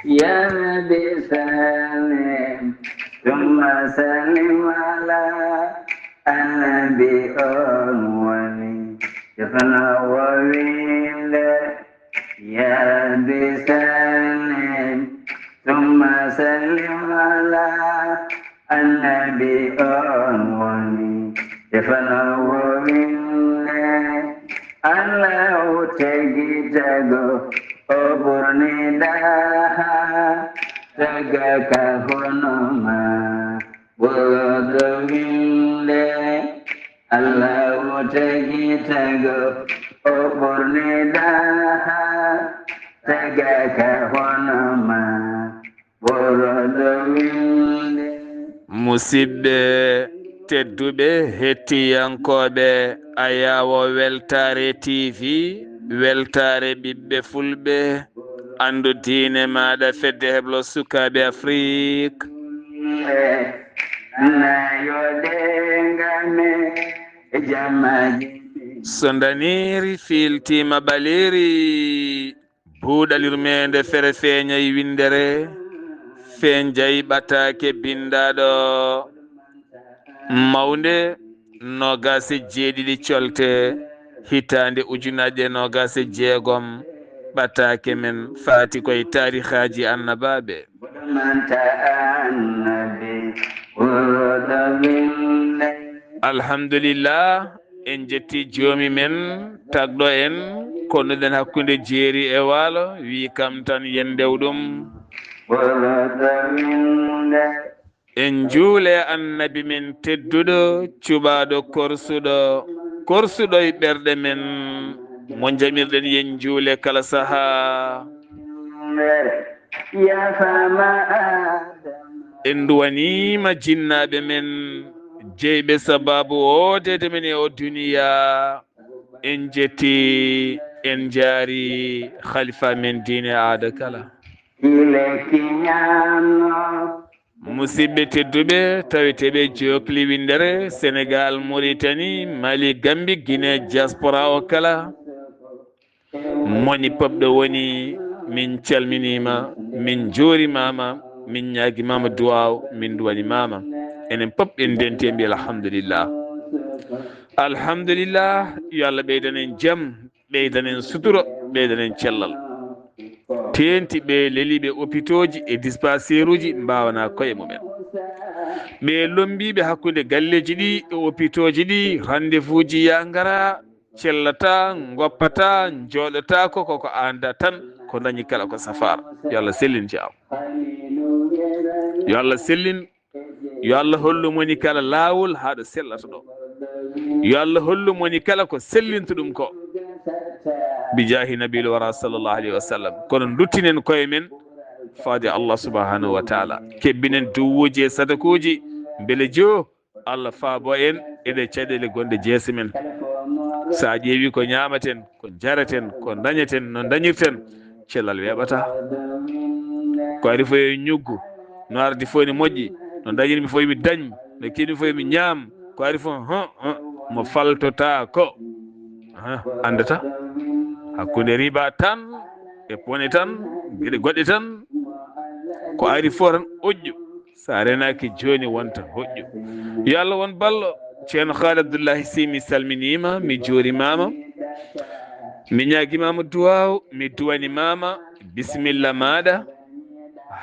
يا ربي سلم ثم سلم على النبي أولي يفنى وويل يا ربي سلم ثم سلم على النبي أولي يفنى وويل الله تجيجو أبرني daha tegak honoma bodowinde Allah tegitago oborne daha tegak honoma bodowinde musidɓe tedduɓe hettiyankoɓe ayawo weltare tv weltare ɓiɓɓe fulɓe andu diine maɗa fedde heblo sukaɓe afrique so daniri filtima ɓaleri buuɗalirmede fere feeñay windere fen jayi ɓatake bindaɗo mawde nogase jeeɗiɗi colte hitande ujunaje nogase jeegom ɓatake men faati koye tarihaji annabaɓe alhamdulillah en jetti joomi men tagɗo en konnuɗen hakkude jeeri e waalo wi kam tan yen ndewɗum en juule annabi men tedduɗo cuɓaɗo korsuɗo e ɓerɗe men mo jamirɗen yen juule kala saaha en duwanima jinnaɓe men jeyɓe sababu wodede men e o duniya en jetti en jaari khalifa men diine aada kala musidɓe tedduɓe taweteɓe jokli windere sénégal mauritanie mali gambi guiné diaspora o kala moni popɗo woni min calminima min juurimama min ñaguimama duwaw min duwanimama enen pop en denti en mbi alhamdulillah yo Allah ɓeydanen jaam ɓeydanen suturo ɓeydanen cellal tenti ɓe leliɓe hôpitaux ji e dispensaire uji mbawana koye mumen ɓe lombiɓe hakkude galleji ɗi e hôpitaux ji ɗi rendez-vous ji ya ngara cellata goppata jooɗota koko anda tan ko dañi kala ko safara yo Allah sellin jaam yo Allah sellin yo Allah hollu moni kala lawol haɗo sellata ɗo yo Allah hollu moni kala ko sellinta ɗum ko bijahi nabil wara sallallahu alayhi wa sallam kono duttinen koye men faade Allah subhanahu wa taala kebbinen duwuji e sadakuji beele jo Allah faabo en eɗe caɗele gonɗe jeese men sa ƴeewi ko ñamaten ko jaraten ko dañaten no dañirten cellal weɓata ko ari fo e ñuggu no ardi fo ne moƴƴi no dañirmi fo mi dañ no keɗimi fo mi ñaam ko ari fo mo faltota ko andata hakkude riba tan e pone tan gueɗe goɗɗe tan ko ari fo tan oƴƴu sa renaki joni wonta hoƴƴu yo Allah won ballo ceerno Khalid Abdoullahi Sy mi salminima mi juurimama mi ñaguimama duwaw mi duwanimama bisimilla maɗa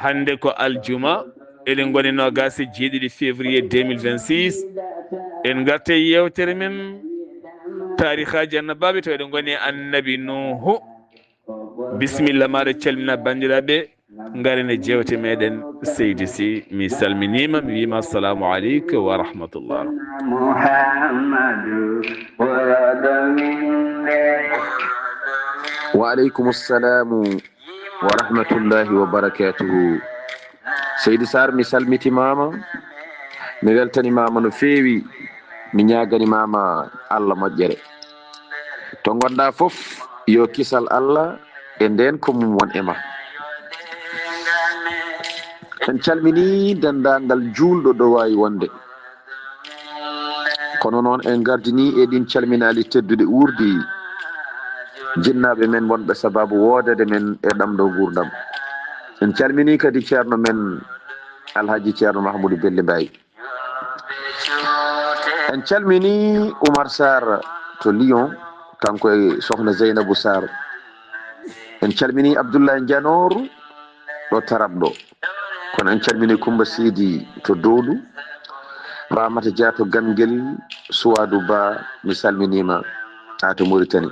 hande ko aljuma eɗen goni nogase jeeɗiɗi février 2026 en garte yewtere men tarihaji annabaɓe to eɗen goni annabi nuhu bisimilla maɗa calmina bandiraɓe garene jewte meɗen seydi Sy mi salminima mi wima assalamu aleykum wa rahmatullah wa aleykum assalamu wa rahmatullahi wa barakatuhu seydi Sarr mi salmitimama mi weltanimama no feewi mi ñaganimama Allah moƴƴere to gonɗa foof yo kisal Allah e nden ko mum won ema en calmini dendagal julɗo ɗo wawi wonde kono noon en gardini e ɗin calminali teddude urdi jinnaɓe men wonɓe sababu wodede men e ɗamɗo gurdam en calmini kadi ceerno men alhaji ceerno Mahamoudou Belle Mbaye. En calmini Oumar Sarr to Lyon kanko e sohna Zeynabou Sarr. En calmini Abdoulaye Ndianor ɗo Tarabɗo. Kono en calmini Coumba Sidi to Dowdu, Ramata Dia to Gangel, Suwadou Ba mi salminima ha to Mauritanie.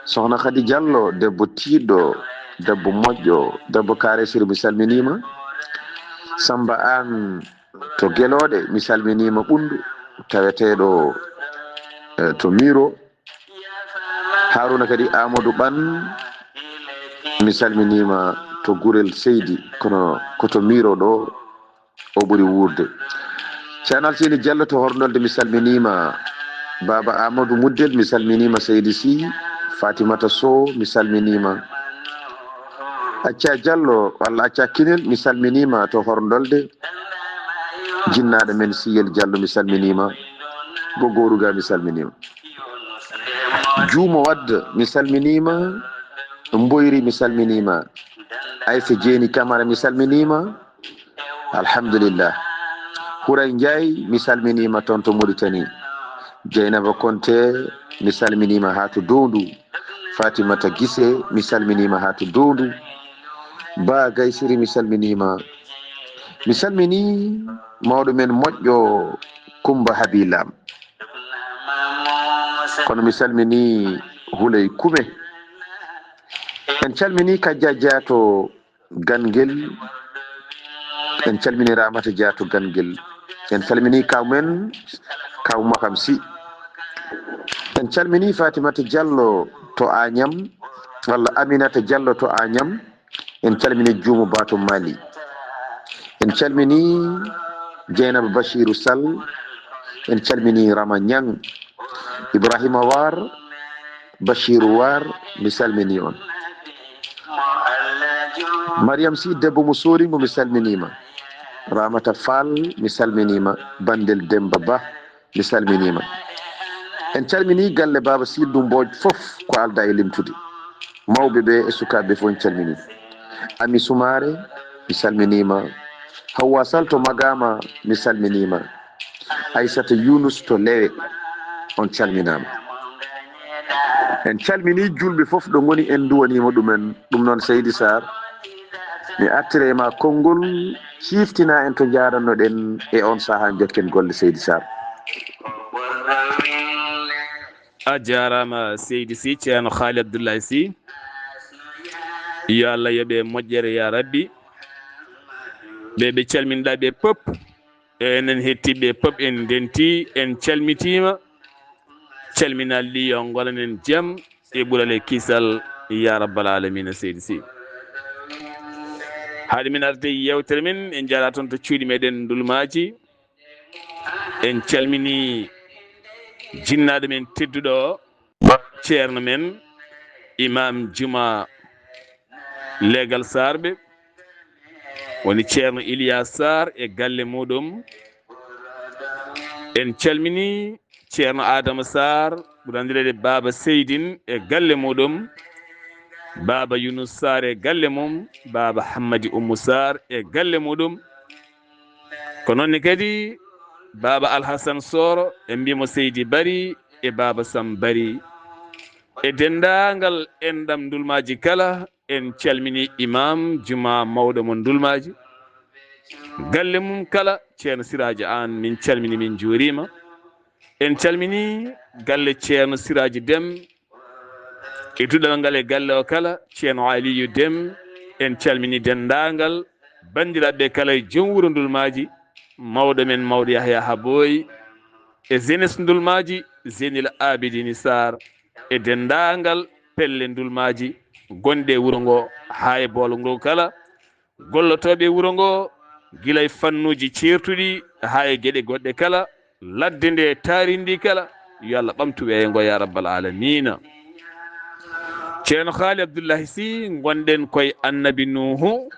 Sohna Khady Diallo debbo tiiɗɗo, debbo moƴƴo, debbo Karesir mi salminima. Samba An to Guelode mi salminima ɓundu taweteɗo to Miro. Haruna kadi Amadou Ɓan mi salminima to Gurel Seydi kono koto Miro ɗo o ɓuri wurde. Ceerno Alsini Diallo to Hornolde mi salminima. Baba Amadou Muddel mi salminima. Seydi Sy, Fatimata Sow mi salminima. Acca Diallo walla Acca Kinel mi salminima to Horndolde. Jinnaɗo men Siyel Diallo mi salminima. Gogoruga mi salminima. Juumo Wadde mi salminima. Mboyri mi salminima. Aïssa Dieni Camara mi salminima. Alhamdulillah. Huray Ndiaye mi salminima toon to Mauritanie. Dieynaba Konte mi salminima ha to Dowdu. Fatimata Guissé mi salminima ha to Dowdu. Ba Gaysiri mi salminima. Mi salmini mawɗo men moƴƴo Kumba Habilam. Kono mi salmini Huley Kume. En calmini Kadja Dia to Gangel. En calmini Ramata Dia to Gangel. En calmini kawmen kaw Makam Sy. En calmini Fatimata Diallo to Agnam walla Aminata Diallo to Agnam. En calmini Juumo Ba to Mali. En calmini Dieynaba Bachirou Sall. En calmini Rama Niang, Ibrahima War, Bachirou War mi salmini on. Mariam Sy debbo mo soringo mi salminima. Ramata Fall mi salminima. Bandel Demba Ba mi salminima. En calmini galle Baba Sidou Mbodj fof ko alda e limtude. Mawɓe ɓe e sukaɓe fof en calmini. Ami Soumare mi salminima. Hawa Sall to Magama mi salminima. Aissata Younus to Lewe on calminama. En calmini julɓe fof ɗo goni en duwanima ɗumen. Ɗum noon Seydi Sarr mi artirema konngol ciftina en to jarannoɗen e on saaha jokken golle Seydi Sarr. a jarama Seydi Sy ceerno Haali Abdoulaye Sy. Yo Allah yoɓe moƴƴere ya rabbi. ɓe calminɗa ɓe pop enen hettiɓe pop en denti en calmitima calminal Lyon golanen jaam e ɓurale kisal ya rabbal alamina Seydi Sy. haade min arde yewtere men en jara toon to cuuɗi meɗen Ndulmaji. En calmini jinnaɗo men tedduɗo ceerno men imam Juma Legal Sarɓe woni ceerno Iliya Sarr e galle muɗum. En calmini ceerno Adama Sarr ɓurandirede Baba Seydine e galle muɗum. Baba Yunus Sarr e galle mum. Baba Hammadi Oumou Sarr e galle muɗum. ko noonni kadi Baba Alhassane Soro e mbimo Seydi Bari e Baba Sam Bari e dendagal enɗam Ndulmaji kala. En calmini imam Juma mawɗo mo Ndulmaji galle mum kala ceerno Siraji An min calmini min juurima. En calmini galle ceerno Siraji Dem e duɗal ngal e galle o kala ceerno Aliyu Dem. En calmini dendagal bandiraɓe kala e joom wuuro Ndulmaji mawɗo men mawɗo Yahya Haboy e jeunesse Ndulmaji Zeynil Abidini Sarr e dendagal pelle Ndulmaji gonɗe wuuro ngo ha e boolo ngo kala gollotoɓe wuuro ngo guila e fannuji certuɗi ha e gueɗe goɗɗe kala ladde nde taarindi kala yo Allah ɓamtu weeyo ngo ya rabbal alamina. ceerno Haali Abdoullahi Sy gonɗen koye annabi Nuhu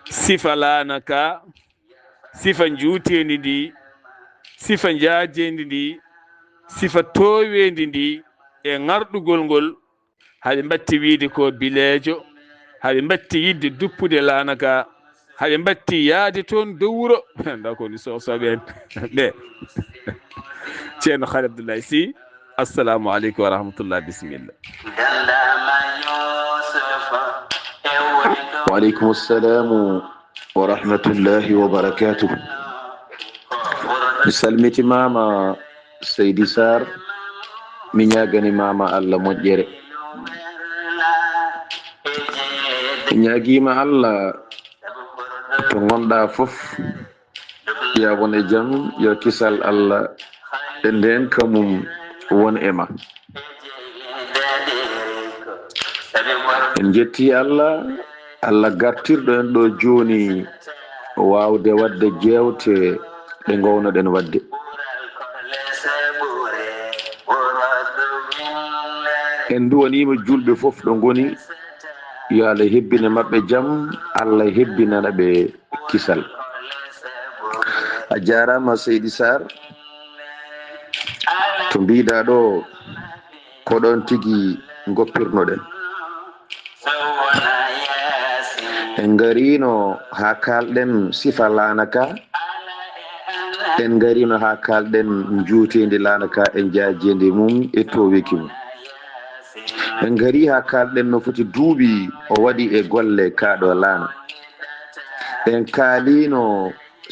sifa lanaka sifa juutendi ndi sifa jaajendi ndi sifa towendi ndi e ngarɗugol ngol haɓe mbatti wiide ko bileejo haɓe mbatti yidde duppude laana ka haɓe mbatti yaade toon dow wuro nda ko ni sosoɓe en ɓe ceerno Khali Abdoulaye Sy assalamu aleykum wa rahmatullah bisimilla وعليكم السلام ورحمة الله وبركاته سلمتي ماما سيدي سار من يغني ماما الله مجري ñaagima allah to gonɗa fof ya won e jaam yo kisal allah e nden kamum won e ma en jetti allah allah gartirɗo en ɗo joni wawde wadde jewte ɗe gownoɗen wadde en duwanima julɓe fof ɗo goni yo Allah hebbina mabɓe jaam Allah hebbinana ɓe kisal a jarama Seydi Sar to mbiɗa ɗo ko ɗon tigui goppirnoɗen en garino ha kalɗen sifa lanaka en garino ha kalɗen juutedi lanaka en jajede mum e towiki mum en gari ha kalɗen no foti duuɓi o waɗi e golle kaɗo laana en kaalino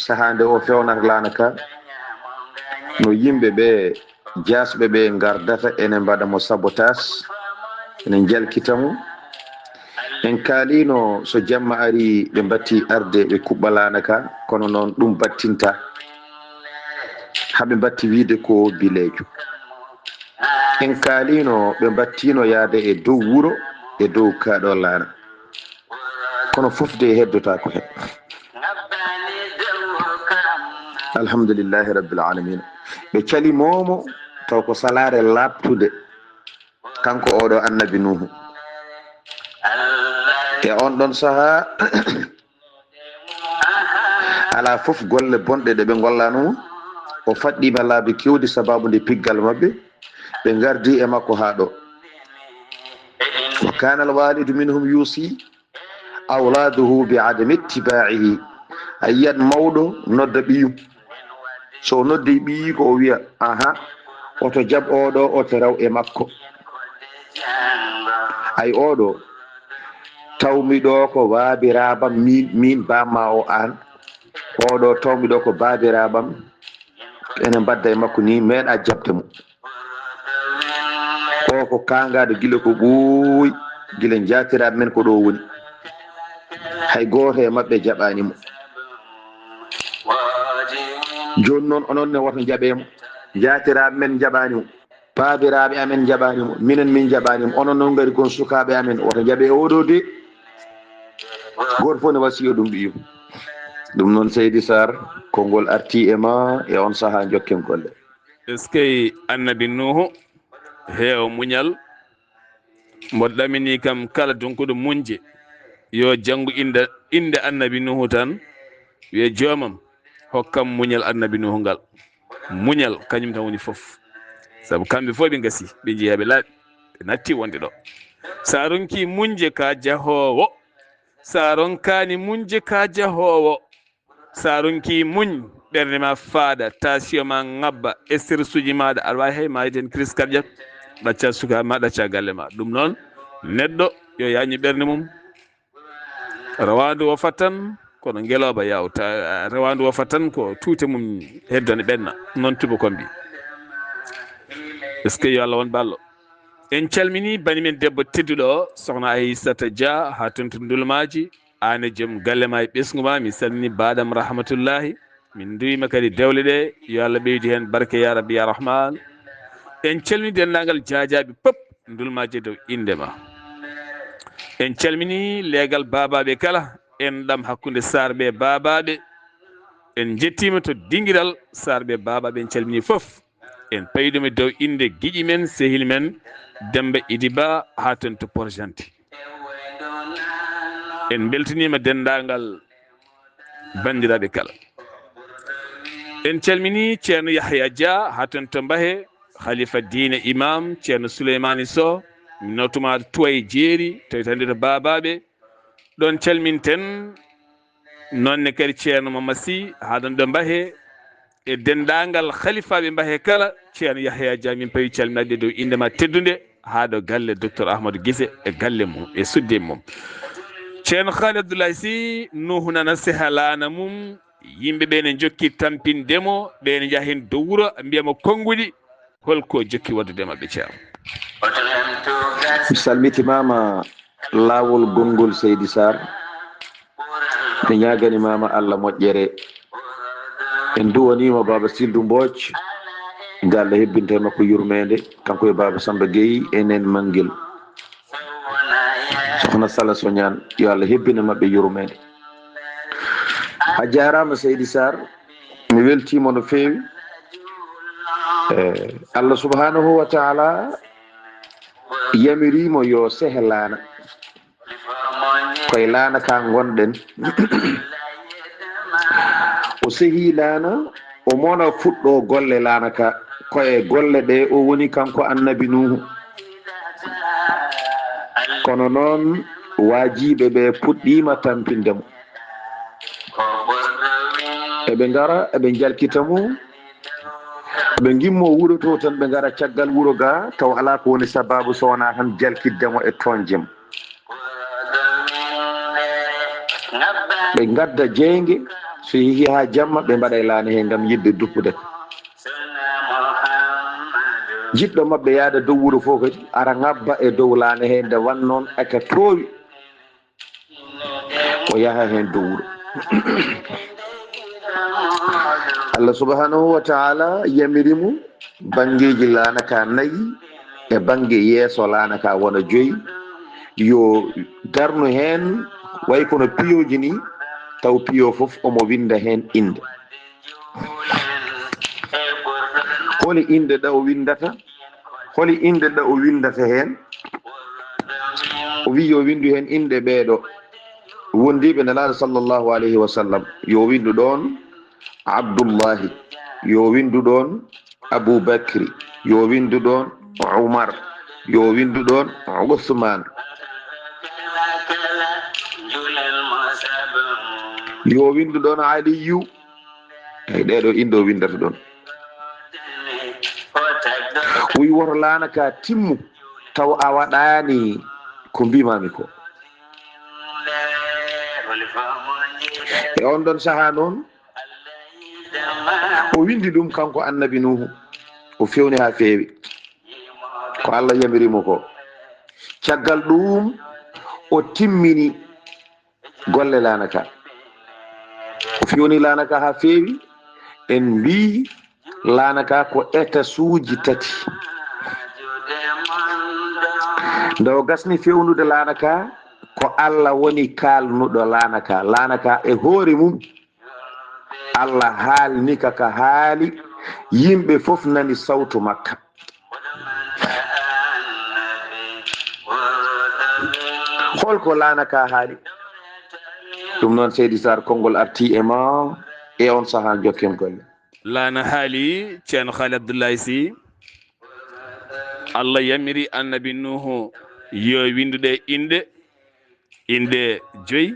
sahande o fewnata laana ka no yimɓe ɓe jasɓe ɓe gardata ene mbaɗa mo sabotage ene jalkitamo en kaalino so jamma ari ɓe mbatti arde ɓe kuɓɓa laana ka kono noon ɗum battinta haɓe mbatti wiide ko bilejo en kaalino ɓe mbattino yaade e dow wuro e dow kaɗo laana kono fofde heddota ko hen alhamdulillahi rabbil alamin ɓe calimomo taw ko salare labtude kanko oɗo annabi nuhu e on ɗon saaha ala fof golle bonɗe ɗe ɓe gollano o faɗɗima laabi kewdi sababude piggal mabɓe ɓe gardi e makko ha ɗo wa kana alwalidu minhum yusi awladuhu bi adami ittiba'ihi a yiyat mawɗo nodda ɓiyum so noddi ɓiyi ko o wiya aha oto jaɓ oɗo oto raw e makko ay oɗo tawmiɗo ko babiraɓam min bamma o an oɗo tawmiɗo ko babiraɓam ene mbadda e makko ni meeɗa jabde mo o ko kangaɗo gila ko ɓooyi gila jatiraɓe men ko ɗo woni hay goto e mabɓe jaɓanimo joni noon onon ne woto jaɓemo jatiraɓe men jaɓanimo babiraɓe amen jaɓanimo minen min jaɓanimo onon noon gari kon sukaɓe amen woto jaɓe oɗo de goto fof ne wasiyo ɗum ɓiyum ɗum noon Seydi Sar konngol arti e ma e on saaha jokken golle est ce que annabi nuhu heewo muñal mbo ɗamini kam kala donkuɗo munje yo janngu inde annabi nuhu tan wiye joomam hokkam muñal annabi nuhu ngal muñal kañum tan woni fof sabu kamɓe fof ɓe gasi ɓe jeeyaɓe laaɓi ɓe natti wonde ɗo sa ronki munje ka jahowo sa ronkani munje ka jahowo sa ronki muñ ɓernde ma faada tasio ma ngabba stress uji maɗa aɗa wawi hay mayden crise cardiaque ɗacca suka ma ɗacca galle ma ɗum noon neɗɗo yo yañu ɓernde mum rawandu wofat tan kono ngeloba yawta rawandu wofat tan ko tuute mum heddone ɓenna noon tuba kon mbi est ce que yo Allah won ballo en calmini bani men debbo tedduɗo o sohna Aissata Dia ha tonto ndulmaji ane joom galle ma e ɓesgu ma mi salmini baɗam rahmatullahi min duwima kadi dewle ɗe yo Allah ɓeydi hen barke ya rabbi ya rahman en calmini dendagal jajaɓe pop ndulmaji dow indema en calmini leegal babaɓe kala en ɗam hakkude sarɓe babaɓe en jettima to dinguiral sarɓe babaɓe en calmini foof en payɗumi dow inde guiƴi men sehil men Demba Idi Ba ha ton to Porjanti en beltinima dendagal bandiraɓe kala en calmini ceerno Yahya Dia ha ton to Mbahe khalifa diine imam ceerno Souleymani Sow mi notuma Tuwaye Jeeri tawi tande to babaɓe ɗon calminten nonne kadi ceerno Mamad Sy haɗon ɗo Mbahe e dendagal khalifaɓe Mbahe kala ceerno Yahya Dia min pawi calminade dow indema teddude haɗo galle docteur Ahmadou Guissé e galle mum e sudde mum ceerno Khalid Abdoulaye Sy nuhu nana sehalana mum yimɓeɓe ne jokki tampindemo ɓe ne jaa hen dow wuuro mbiyama konguɗi holko jokki waddude mabɓe ceerno. mi salmitimama lawol gongol Seydi Sarr mi ñaganimama Allah moƴƴere en duwanima baba Sildu Mbodj nde Allah hebbinte makko yurmede kanko e baba Samba Gueye enen Manguel sohna Sala Soñane yo Allah hebbine mabɓe yurmede. a jarama Seydi Sarr mi weltima no fewi Allah subhanahu wa ta'ala yamirimo yo sehe laana koye laana ka gonɗen o sehi laana o mona fuɗɗo golle laana ka koye golle ɗe o woni kanko annabi Nuhu kono noon wajiɓe ɓe puɗɗima tampindemo eɓe ngara eɓe jalkitamo ɓe gimmo wuuro to tan ɓe ngara caggal wuuro ga taw ala ko woni sababu so wona tan jalkiddemo e tonjem ɓe gadda jeygue so yeehi ha jamma ɓe mbaɗa e laana he gam yidde duppude jiɗɗo mabɓe yaada dow wuuro fof kadi ara ngabba e dow laana he nde wan noon aka toowi o yaha hen dow wuuro Allah subhanahu wa ta'ala yamirimo bangeji laana ka 4 e bange yeeso laana ka wona 5 yo darnu hen way kono piyoji ni taw piyo fof omo winda hen inde holi inde ɗa o windata holi inde ɗa o windata hen o wi yo windu hen inde ɓeeɗo wondiɓe nelaɗo sallllahu alayhi wa sallam yo windu ɗon Abdullahi yo windu ɗon Aboubacry yo windu ɗon Umar yo windu ɗon Ousmane yo windu ɗon Aliyu eyi ɗeɗo inde o windata ɗon wi woto laana ka timmu taw a waɗani ko mbimami ko e on ɗon saaha noon o windi ɗum kanko annabi Nuhu o fewni ha feewi ko Allah yamirimo ko caggal ɗum o timmini golle laana ka o fewni laana ka ha feewi en mbi laana ka ko étasuji 3 nde o gasni fewnude laana ka ko Allah woni kalnuɗo laana ka e hoore mum Allah haalni ka haali yimɓe fof nani sawtu makka holko laana ka haali ɗum noon Seydi Sarr konngol arti e ma e on saha jokken golle laana haali ceerno Khalid Abdoulaye Sy Allah yamiri annabi Nuhu yo windude inde 5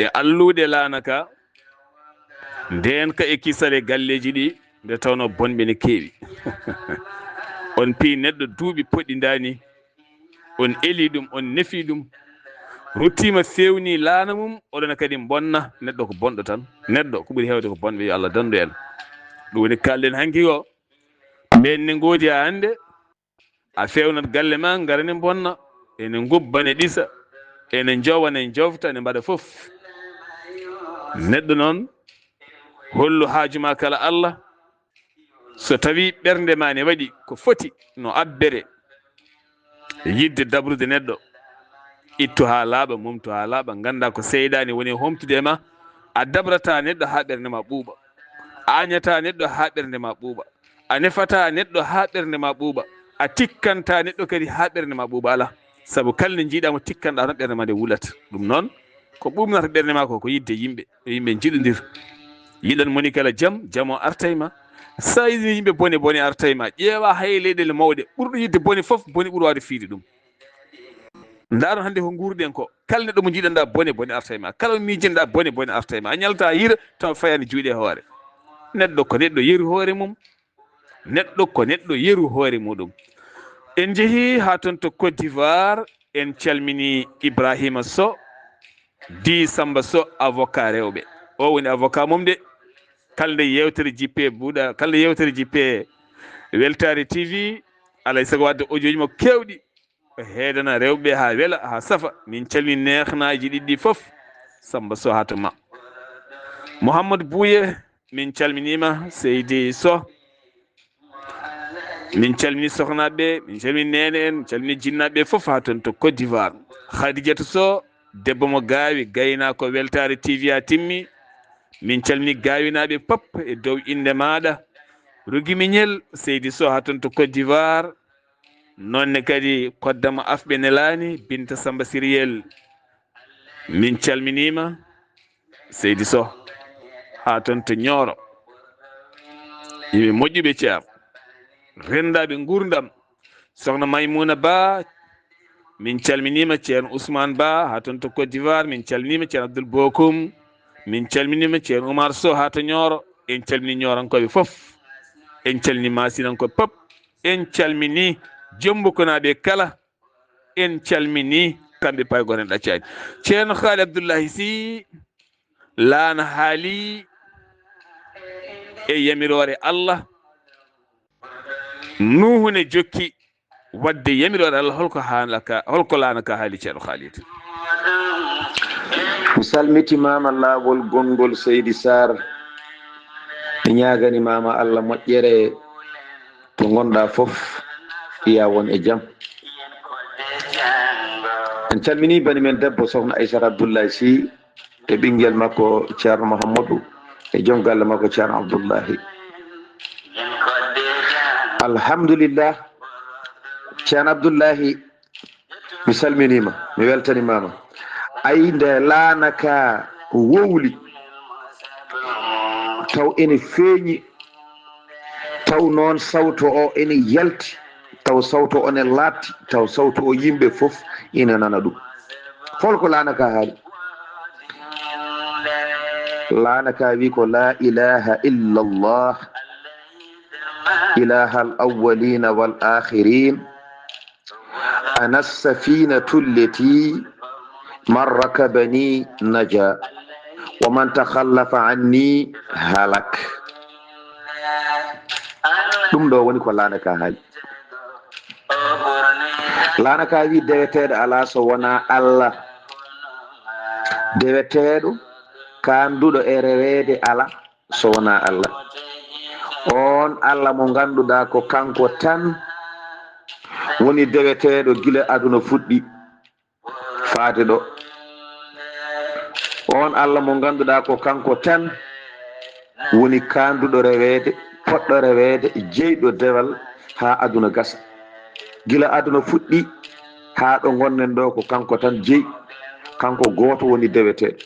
e allude laana ka nden ka e kisale galleji ɗi nde tawno bonɓe ne keewi on pi neɗɗo duuɓi poɗɗindani on eli ɗum on nefi ɗum ruttima fewni laana mum oɗon kadi bonna neɗɗo ko bonɗo tan neɗɗo ko ɓuuri hewde ko bonɓe yo Allah dandu en ɗum woni kalɗen hanki o ɓen ne goodi ha hande a fewnat galle ma garane bonna ene gubbane ɗisa ene jowana en jofta ene mbaɗa fof neɗɗo noon hollu haajuma kala Allah so tawi ɓernde ma ne waɗi ko foti no abbere yidde dabrude neɗɗo ittu ha laaɓa mumtu ha laaɓa ganda ko seydani woni homtude ma a dabrata neɗɗo ha ɓernde ma ɓuuɓa a añata neɗɗo ha ɓernde ma ɓuuɓa a nefata neɗɗo ha ɓernde ma ɓuuɓa a tikkanta neɗɗo kadi ha ɓernde ma ɓuuɓa ala saabu kalne jiiɗama tikkanɗa tan ɓernde ma nde wulata ɗum noon ko ɓuɓnata ɓernde ma ko yidde yimɓe jiɗodir yiɗan moni kala jaam o artayma sa yiɗi yimɓe bone artayma ƴeewa hay leyɗele mawɗe ɓurɗo yidde bone fof bone ɓuuri wawde fiide ɗum ndaaro hannde ko nguurɗen ko kala neɗɗo mo jiiɗanɗa bone bone arta e ma kala miijinɗa bone bone arta e ma a ñalata hira taw fayani juuɗe hoore neɗɗo ko neɗɗo yeru hoore mum neɗɗo ko neɗɗo yeru hoore muɗum en jeehi ha toon to Côte d'Ivoire en calmini Ibrahima Sow di Samba Sow avocat rewɓe o woni avocat mum de kala nde yewtere jippe buuɗa kala nde yewtere jippe Weltare TV alay sago wadde audio ji makko kewɗi heedana rewɓe ha weela ha safa min calmini nehnaji ɗiɗɗi foof Samba Sow hatuma Mouhamadou Bouye min calminima Seydi Sow min calmini sohnaɓe min calmini nene en min calmini jinnaɓe foof ha toon to Côte d'Ivoire Khadidiatou Sow debbo mo gaawi gayna ko Weltare TV a timmi min calmini gawinaɓe pop e dow inde maɗa Rugimiñel Seydi Sow ha toon to Côte d'Ivoire nonne kadi koddama afɓe nelani Binta Samba Siriel min calminima Seydi Sow ha toon to Nioro yimɓe moƴƴuɓe ceer rendaɓe gurdam sohna Maymouna Ba min calminima ceerno Ousmane Ba ha toon to Côte d'Ivoire min calminima ceerno Abdoul Bokoum min calminima ceerno Oumar Sow ha to Nioro en calmini ñorankoɓe foof en calmini masinankoɓe pop en calmini jombukonaɓe kala en calmini kamɓe paygoren ɗaccani ceerno Haali Abdoullahi Sy laana haali e yamirore Allah Nuhu ne jokki wadde yamirore Allah holko laanaka haali ceerno Haalid mi salmitimama laawol gongol Seydi Sarr mi ñaganimama Allah moƴƴere to gonɗa foof iya won e jaam en calmini bani men debbo sohna Aissata Abdoullahi Sy e ɓinguel makko ceerno Mouhamadou e joom galle makko ceerno Abdoullahi alhamdulillah ceerno Abdoullahi mi salminima mi weltanimama ayi nde laanaka wowli taw ene feeñi taw noon sawto o ene yalti taw sawto o ne laatti taw sawto o yimɓe fof ina nana ɗum holko laanaka haali laanaka wi ko la ilaha illa allah ilaha al awwalina wal akhirin ana safinatu allati man rakabani naja wa man takhallafa anni halak ɗum ɗo woni ko laanaka haali laanaka wi deweteɗo ala so wona Allah deweteɗo kanduɗo e rewede ala so wona Allah on Allah mo ganduɗa ko kanko tan woni deweteɗo gila aduna fuɗɗi faade ɗo on Allah mo ganduɗa ko kanko tan woni kanduɗo rewede poɗɗo rewede jeyɗo dewal ha aduna gasa gila aduna fuɗɗi ha ɗo gonnen ɗo ko kanko tan jeyi kanko goto woni deweteɗo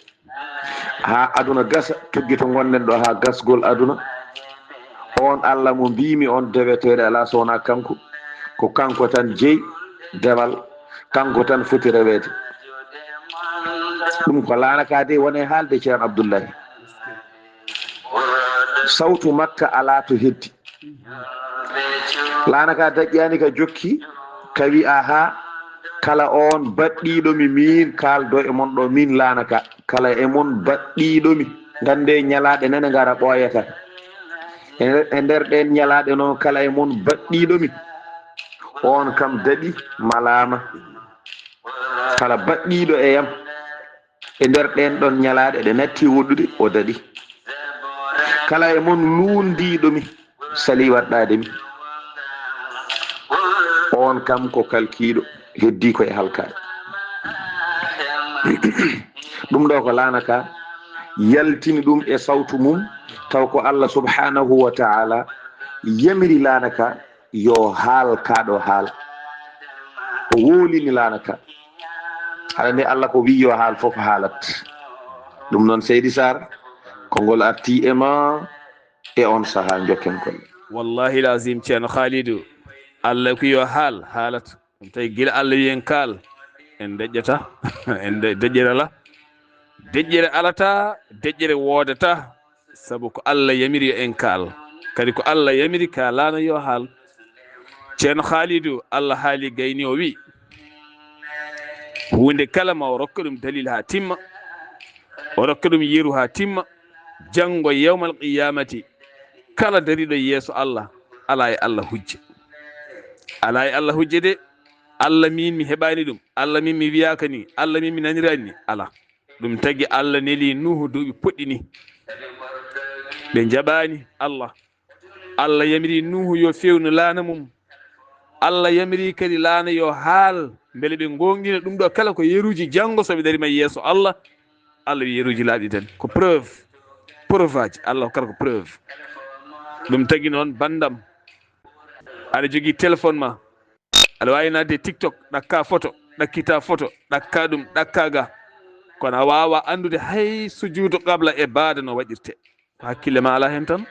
ha aduna gasa tuggi to gonnen ɗo ha gasgol aduna on Allah mo mbimi on deweteɗo ala so wona kanko ko kanko tan jeyi dewal kanko tan foti rewede ɗum ko laanaka de wone haalde ceerno Abdoullahi sawtu makka ala to heddi laanaka daƴƴani ka jokki ka wi aha kala on baɗɗiɗomi min kaldo e mon ɗo min laanaka kala e mon baɗɗiɗomi gande ñalaɗe nane gara ɓoyata e nder ɗen ñalaɗe noon kala e mon baɗɗiɗomi on kam daɗi malama kala baɗɗiɗo e yam e nder ɗen ɗon ñalaɗe ɗe natti woɗɗude o daɗi kala e mon lundiɗomi sali waɗɗademi on kam ko kalkiɗo heddi koye halkade ɗum ɗo ko laanaka yaltini ɗum e sawtu mum taw ko Allah subhanahu wa ta'ala yamiri laanaka yo haal kaɗo haal o wolini laanaka haɗa nde Allah ko wi yo haal fof haalat ɗum noon Seydi Sarr kongol arti e ma e on saaha jokken kol wallahi lazim ceerno Khalidou Allah ko yo haal haalat ɗum tawi gila Allah wiyen kaal en deƴƴata en deƴƴere ala deƴƴere alata deƴƴere woodata sabu ko Allah yamiri yo en kaal kadi ko Allah yamiri ka laana yo haal ceerno Khalidou Allah haali gayni o wi hunde kala ma o rokka ɗum dalil ha timma o rokka ɗum yeru ha timma janngo yawmal qiyamati kala dariɗo yeeso Allah ala e Allah hujje ala e Allah hujje de Allah min mi heɓani ɗum Allah min mi wiyaka ni Allah min mi nanirani ni ala ɗum tagui Allah neeli Nuhu duuɓi poɗɗi ni ɓe jaɓani Allah Allah yamiri Nuhu yo fewnu laana mum Allah yamiri kadi laana yo haal beele ɓe gonɗina ɗum ɗo kala ko yeruji janggo soɓe darima yeeso Allah Allah wi yeruji laaɓi tan ko preuve aji Allah kala ko preuve ɗum tagui noon bandam aɗa jogui téléphone ma aɗa wawi nadde TikTok ɗakka photo ɗakkita photo ɗakka ɗum ɗakka ga kono a wawa andude hay sujudu qabla e baada no waɗirte hakkille ma ala hen tan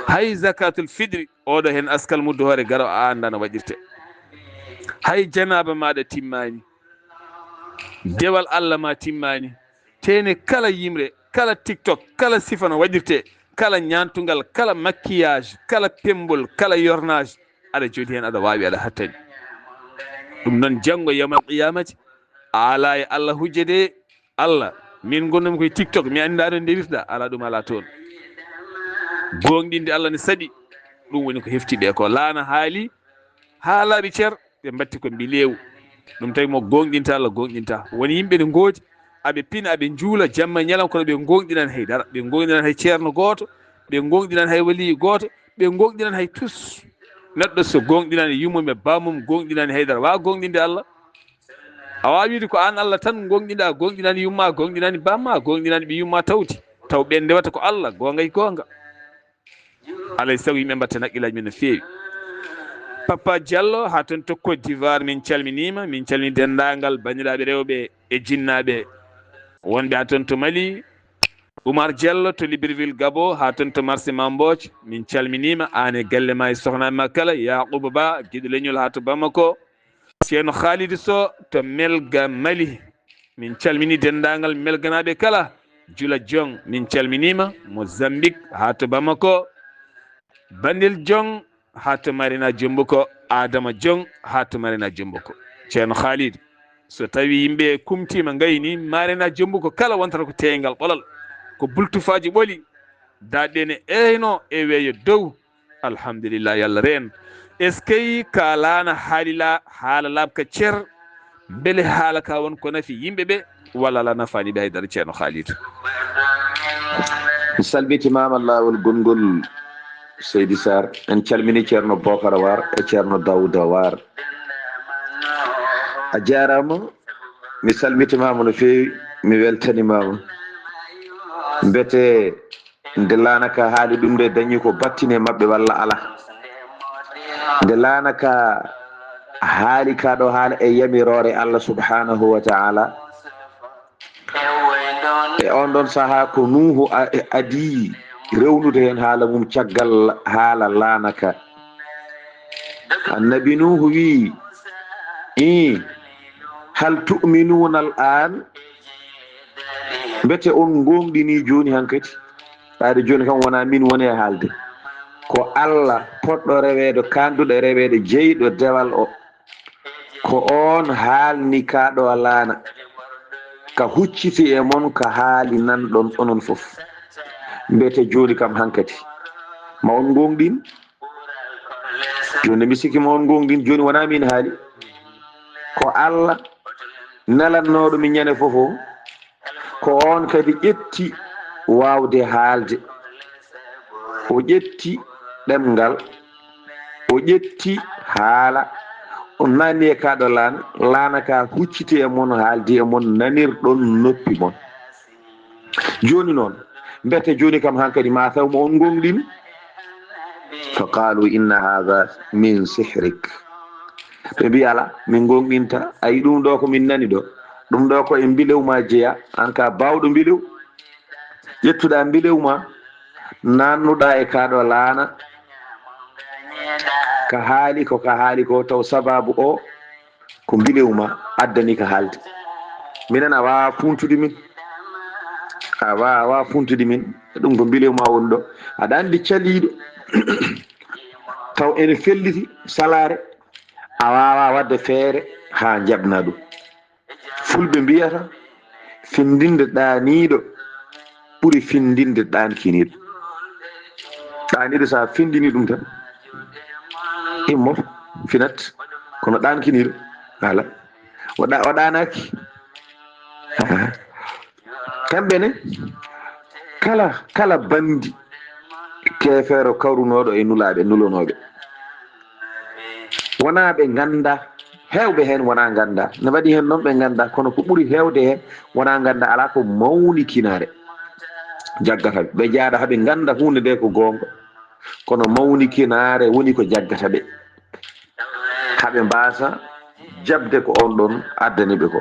hay zakatul fidri oɗo hen askal muddu hoore garo a anda no waɗirte hay janaba maɗa timmani dewal Allah ma timmani tene kala yimre kala TikTok kala sifa no waɗirte kala ñantugal kala maquillage kala pembol kala yornage aɗa jooɗi hen aɗa wawi aɗa hattani ɗum noon janggo yawmal qiyamati ala e Allah hujje de Allah min gonnomi koye TikTok mi anda no nderirɗa ala ɗum ala toon gonɗinde Allah ne saɗi ɗum woni ko heftiɗe ko laana haali haalaɓe ceer ɓe mbatti ko mbilewu ɗum tawi mo gonɗinta Allah gonɗinta woni yimɓe ne goodi aɓe pina aɓe juula jamma ñalam kono ɓe gonɗinan haydara ɓe gonɗinan hay ceerno goto ɓe gonɗinan hay waliyi goto ɓe gonɗinan hay tus neɗɗo so gonɗinani yummum e bammum gonɗinani haydara wawa gonɗinde Allah a wawi wiide ko an Allah tan gonɗinɗa gonɗinani yumma gonɗinani bamma gonɗinani ɓe yumma tawti taw ɓen ndewata ko Allah gonga e gonga alay sago yimɓe mbatta haqqillaji men no feewi Papa Diallo ha toon to Côte d'Ivoire min calminima min calmini dendagal bandiraɓe rewɓe e jinnaɓe wonɓe ha toon to Mali Oumar Diallo to Libreville Gabo ha toon to marché Mamboje min calminima an e galle ma e sohnaɓe ma kala Yaqouba Ba guiɗo leñol ha to Bamako ceerno Khalidou Sow to Melga Mali min calmini dendagal melganaɓe kala Jula Diong min calminima Mozambique ha to Bamako Bandel Diong ha to Marina Diombuko Adama Diong ha to Marina Diombuko ceerno Khalidou so tawi yimɓe kumtima gayni Marina Diombuko kala wontata ko teyngal ɓolal ko bultufaji ɓoli daɗɗe ne eyno e weeyo dow alhamdulillah yallah reen est ce que ka laana haala labka ceer beele haala ka won ko nafi yimɓeɓe walla ala nafani ɓe haydara ceerno Khalidou mi salmitimama lawol gongol Seydi Sarr en calmini ceerno Bocara War e ceerno Dawouda War a jarama mi salmitimama no fewi mi weltanimama mbete nde laanaka haali ɗum nde dañi ko battine mabɓe walla ala nde laanaka haali ka ɗo haala e yamirore Allah subhanahu wa ta'ala e on ɗon saaha ko Nuhu adi rewnude hen haala mum caggal haala laanaka annabi Nuhu wi hal tu'minuna al an mbete on gonɗini joni hankadi ɓaade joni kam wona min woni e haalde ko Allah poɗɗo rewede kanduɗo rewede jeyɗo dewal o ko on haalni kaɗo laana ka hucciti e mon ka haali nanɗon onon fof mbete joni kam hankadi ma on gonɗin joni mi sikki ma on gonɗin joni wona min haali ko Allah nalannoɗo mi ñande fof o ko on kadi ƴetti wawde haalde o ƴetti ɗemgal o ƴetti haala o nani e kaɗo laana ka hucciti e mon haaldi e mon nanirɗon noppi mon joni noon mbete joni kam hankadi ma taw mo on gonɗin fa qalu inna hadha min sihrik ɓe mbi ala min gonɗinta ayi ɗum ɗo ko min nani ɗo ɗum ɗo ko e mbilew ma jeeya an ka bawɗo mbilew ƴettuɗa mbilew ma nannuɗa e kaɗo laana ka haali ko taw sababu o ko mbilewma addani ka haalde minen a wawa funtude min a wawa funtude min ɗum ko mbilewma woni ɗo aɗa andi caliɗo taw ene felliti salare a wawa wadde feere ha jaɓna ɗum fulɓe mbiyata findinde ɗaniɗo ɓuuri findinde ɗankiniɗo ɗaniɗo sa findini ɗum tan immoto finat kono ɗankiniɗo ala waɗanaki kamɓene kala bandi kefeero kawrunoɗo e nulaɓe nulonoɓe wona ɓe ganda hewɓe hen wona ganda ne waɗi hen noon ɓe ganda kono ko ɓuuri hewde hen wona ganda ala ko mawnikinare jaggataɓe ɓe jaaɗa haaɓe ganda hunde nde ko gonga kono mawnikinare woni ko jaggata ɓe haaɓe mbasa jabde ko on ɗon addaniɓe ko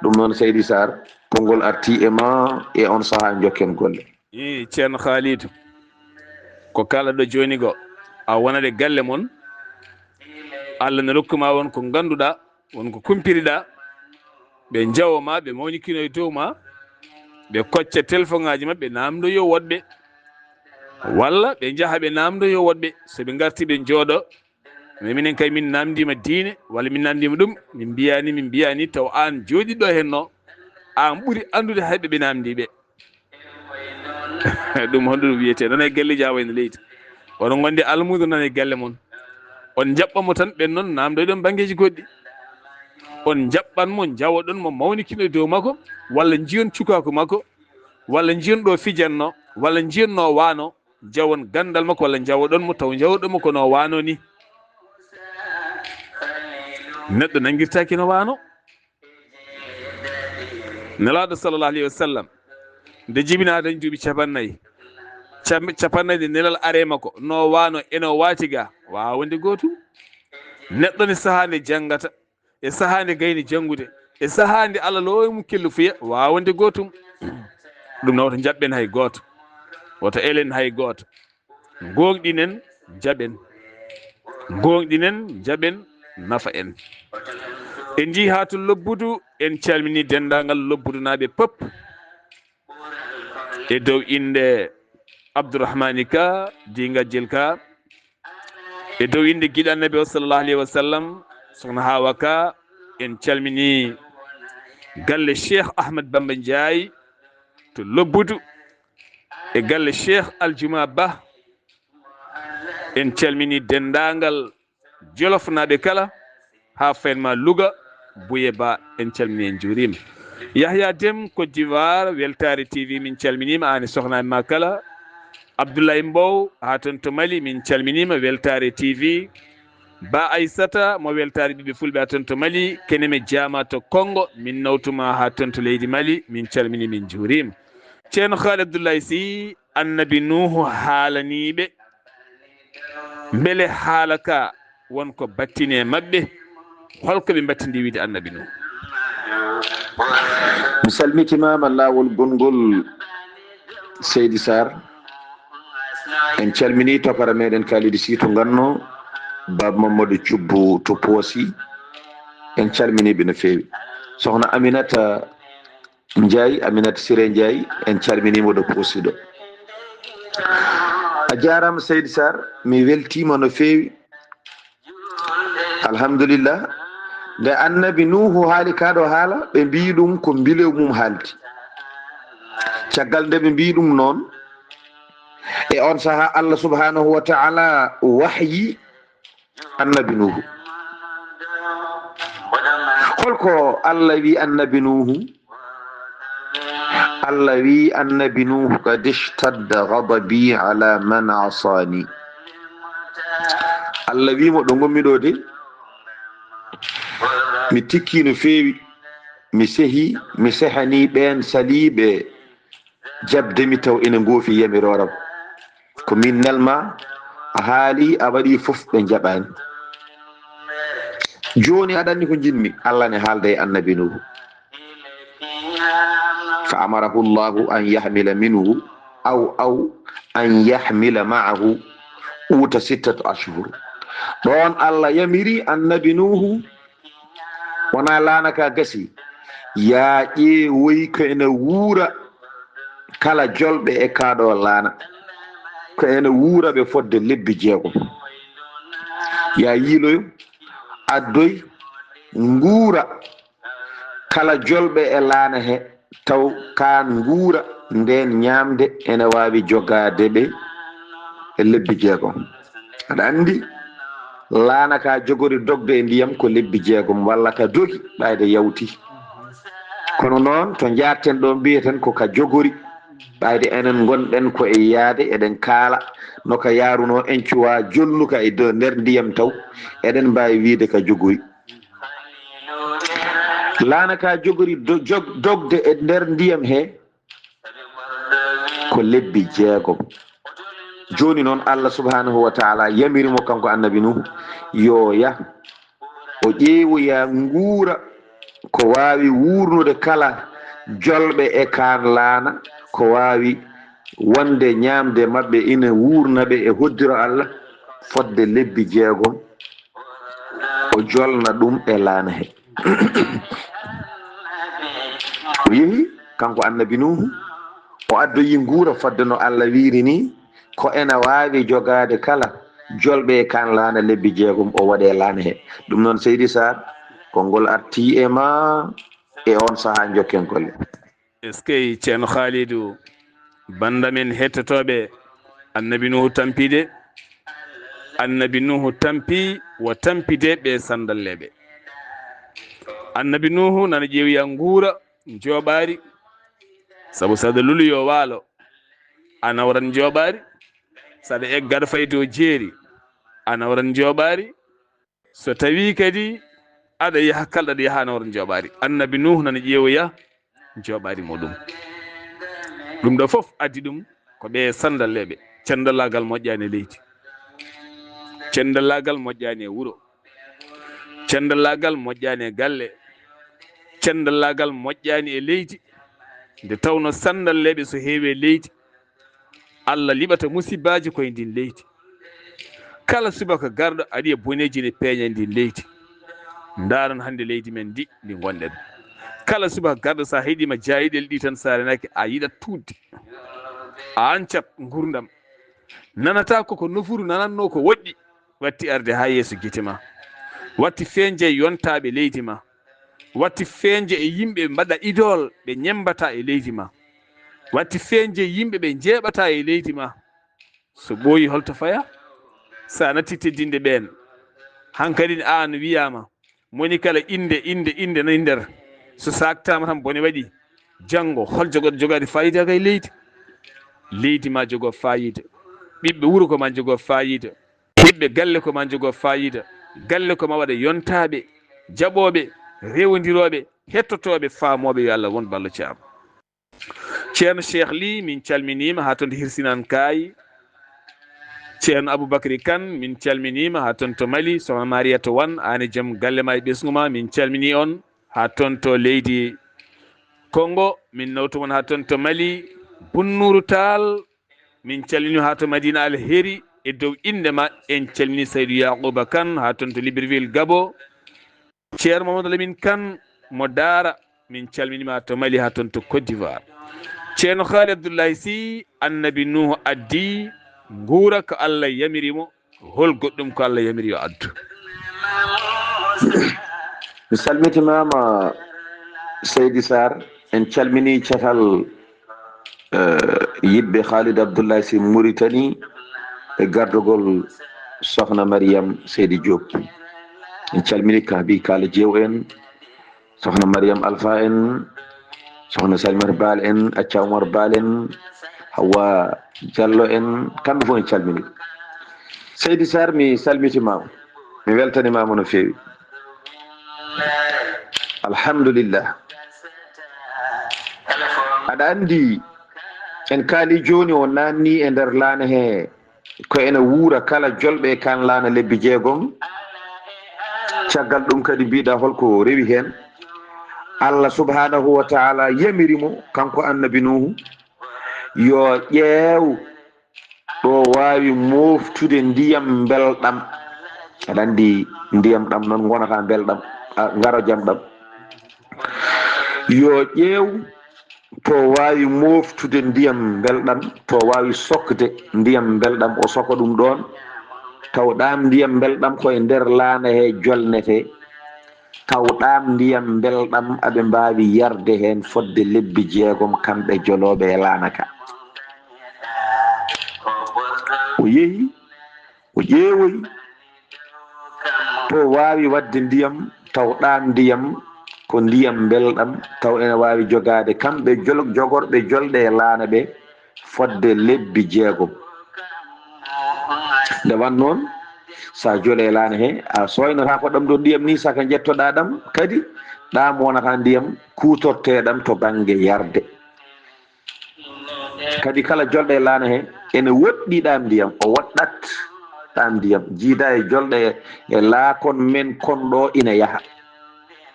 ɗum noon Seydi Sarr konngol arti e ma e on saaha jokken golle ceerno Khalidou ko kala ɗo joni go a wonade galle mon Allah ne rokkuma won ko ganduɗa won ko kumpiriɗa ɓe jawoma ɓe mawnikino e dow ma ɓe kocca téléphone ngaji mabɓe namdoyo woɗɓe walla ɓe jaaha ɓe namdoyo woɗɓe soɓe garti ɓe jooɗo mais minen kay min namdima diine walla min namdima ɗum min mbiyani taw an jooɗiɗo henno an ɓuuri andude hayɓe ɓe namdiɓe ɗum honɗum wiyete noon e galle jawayno leydi oɗon gondi almudo nan e galle mon on jaɓɓamo tan ɓen noon namdoɗon banggueji goɗɗi on jaɓɓanmo jawoɗon mo mawnikino e dow makko walla jiyon cukako makko walla jiyon ɗo fijanno walla jiyonno wano jawon gandal makko walla jawoɗonmo taw jawoɗonmo kono wano ni neɗɗo nanguirtaki no wano nelaɗo sallallah alayhi wa sallam nde jibina dañ duuɓi capannayyi ɗe nelal are makko no wano eno wati ga wawa wonde gotum neɗɗo ne sahande janggata e sahande gayni janggude e sahande Allah loymu kellufuya wawa wonde gotum ɗum noon woto jaɓɓen hay goto woto elen hay goto gonɗinen jaɓen nafa en en jii ha to lobbudu en calmini dendagal lobbudunaɓe pop e dow inde Abdourahmani Ka Dingajel Ka e dow inde giɗo annabi o sallallahu alayhi wa sallam sokhna Hawa Ka en calmini galle Cheikh Ahmed Bamba Ndiaye to lobbudu e galle Cheikh Aljuma Ba en calmini dendagal jolofnaɓe kala ha faynma Louga Bouye Ba en calmini en juurima Yahya Dem Côte d'Ivoire Weltare TV min calminima ani sohnaɓe ma kala Abdoulaye Mbow ha toon to Mali min calminima Weltare TV Ba Aissata mo Weltare ɓiɓe fulɓe ha toon to Mali keneme Diama to Congo min nawtuma ha toon to leydi Mali min calmini min juurima ceerno Khalid Abdoulaye Sy annabi Nuhu haalaniɓe beele haala ka wonko battine mabɓe holko ɓe battindi wiide annabi Nuhu mi salmitimama lawol gongol Seydi Sarr en calmini topara meɗen Kalidou Sy to ganno Baba Mamadou Thioubou to Poosi en calminiɓe no fewi sokhna Aminata Ndiaye Aminata Siré Ndiaye en calminimo ɗo Poosi ɗo a jarama Seydi Sarr mi weltima no fewi alhamdulillah nde annabi Nuhu haali kaɗo haala ɓe mbi ɗum ko mbilew mum haaldi caggal nde ɓe mbi ɗum noon e on saaha Allah subhanahu wa ta'ala wahyi annabi Nuhu holko Allah wi annabi Nuhu Allah wi annabi Nuhu qad ishtadda ghadabi ala man asani Allah wi mo ɗo gommi ɗo de mi tikki no fewi mi sehi mi sehani ɓen saliɓe jabdemi taw ene goofi yamiroram ko min nelma a haali a waɗi fof ɓe jaɓani joni aɗa andi ko jinmi Allah ne haalda e annabi Nuhu fa amarahu llahu an yahmila minhu aw an yahmila ma'ahu uta 6 ashhur ɗon Allah yamiri annabi Nuhu wona laana ka gasi ya ƴeewoyi ko ene wuura kala jolɓe e kaaɗo laana ko ene wuura ɓe fodde lebbi jeegom ya yiiloyo addoy nguura kala jolɓe e laana he taw kan nguura nden ñamde ene wawi jogade ɓe e lebbi jeegom aɗa andi laana ka jogori dogde e ndiyam ko lebbi jeegom walla ka dogi ɓayde yawti kono noon to jatten ɗo mbiyeten ko ka jogori ɓayde enen gonɗen ko e yaade eɗen kaala no ka yaruno en cuwa jolluka e nder ndiyam taw eɗen mbawi wiide ka jogori laana ka jogori dogde e nder ndiyam he ko lebbi jeegom joni noon Allah subhanahu wa ta'ala yamirimo kanko annabi nuhu yo yah o ƴeewoya nguura ko wawi wurnude kala jolɓe e kan laana ko wawi wonde ñamde mabɓe ina wurnaɓe e hoddiro Allah fodde lebbi jeegom o jolna ɗum e laana he o yeehi kanko annabi nuhu o addoyi nguura fodde no Allah wiiri ni ko ena wawi jogade kala jolɓe kan laana lebbi jeegom o waɗe laana he ɗum noon Seydi Sarr konngol arti e ma e on saha jokken golle est ce que ceerno Khalidou banda men hettotoɓe annabi nuhu tampide annabi nuhu tampi wo tampide ɓe sandalleɓe annabi nuhu nana ƴeewiya nguura joɓari saabu saɗa luluyo waalo a nawran joɓari saɗa eggat fay dow jeeri a nawran joɓari so tawi kadi aɗa yaha kalɗa ɗa yaha nawran joɓari annabi nuhu nana ƴeewoya joɓari muɗum ɗum ɗo foof addi ɗum ko ɓe sandalleɓe cendallagal moƴƴani e leydi cendallagal moƴƴani e wuuro cendallagal moƴƴani e galle cendallagal moƴƴani e leydi nde tawno sandalleɓe so heewi e leydi Allah liɓata musibaji koye ndin leydi kala subaka garɗo aɗa boneji ne peeña ndin leydi daran hande leydi men ndi gonɗen kala subaka garɗo sa heeɗima jayiɗel ɗi tan sa renaki a yiɗat tudde a ancat gurdam nanata koko nofuru nananno ko woɗɗi watti arde ha yeeso guite ma watti feeñde yontaɓe leydi ma watti feeñde e yimɓe mbaɗa idole ɓe ñembata e leydi ma watti feeñde yimɓe ɓe jeeɓata e leydi ma so ɓooyi holto faya sa natti teddinde ɓen hankkadi an wiyama moni kala inde nani nder so saktama tan bone waɗi janggo hol jogoɗo jogade fayida kay leydi ma jogo fayida ɓiɓɓe wuuro ko ma jogo fayida ɓiɓɓe galle ko ma jogo fayida galle ko ma waɗa yontaɓe jaɓoɓe rewodiroɓe hettotoɓe faamoɓe yo Allah won ballo caam ceerno Cheikh Ly min calminima ha toon to Hirsinan Kayi ceerno Aboubacry Kane min calminima ha toon to Mali sohna Mariata Wane an e jaam galle ma e ɓesgu ma min calmini on ha toon to leydi Congo min nawtumon ha toon to Mali Bunnourou Tall min calmini ha to Madina Alheri e dow indema en calmini Saydou Yaqouba Kane ha toon to Libreville Gabo ceerno Mamadou Lamine Kane mo Daara min calminima to Mali ha toon to Côte d'Ivoire ceerno Khalid Abdoullahi Sy annabi Nuhu addi nguura ko Allah yamirimo hol goɗɗum ko Allah yamiri yo addu mi salmitimama Seydi Sarr en calmini catal yiɓɓe Khalid Abdoullahi Sy Mauritanie e gardugol sohna Mariam Seydi Diop en calmini Kabi Kala Jeew en sohna Mariam Alpha en sohna Salimata Baal en Acca Oumar Baal en Hawa Diallo en kamɓe fof en calmini Seydi Sarr mi salmitimama mi weltanimama no fewi alhamdulillah aɗa andi en kaali joni o nanni e nder laana he ko ene wuura kala jolɓe kan laana lebbi jeegom caggal ɗum kadi mbiɗa holko rewi hen Allah subhanahu wa ta'ala yamirimo kanko annabi Nuhu yo ƴeew ɗo wawi moftude ndiyam belɗam aɗa andi ndiyam ɗam noon gonata belɗam ngaro jam ɗam yo ƴeew to wawi moftude ndiyam belɗam to wawi sokde ndiyam belɗam o soko ɗum ɗon tawɗam ndiyam belɗam koye nder laana he jolnete tawɗam ndiyam belɗam aɓe mbawi yarde hen fodde lebbi 6 kamɓe joloɓe e laana ka o yeehi o ƴeewoyi to wawi wadde ndiyam tawɗam ndiyam ko ndiyam belɗam taw ene wawi jogade kamɓe jogorɓe jolɗe e laana ɓe fodde lebbi 6 nde wan noon sa jole e laana he a soynata ko ɗam ɗo ndiyam ni saka jettoɗa ɗam kadi ɗam wonata ndiyam kutorteɗam to banggue yarde kadi kala jolɗe e laana he ene woɗɗiɗam ndiyam o woɗɗat ɗam ndiyam jiida e jolɗe e laakon men konɗo ina yaaha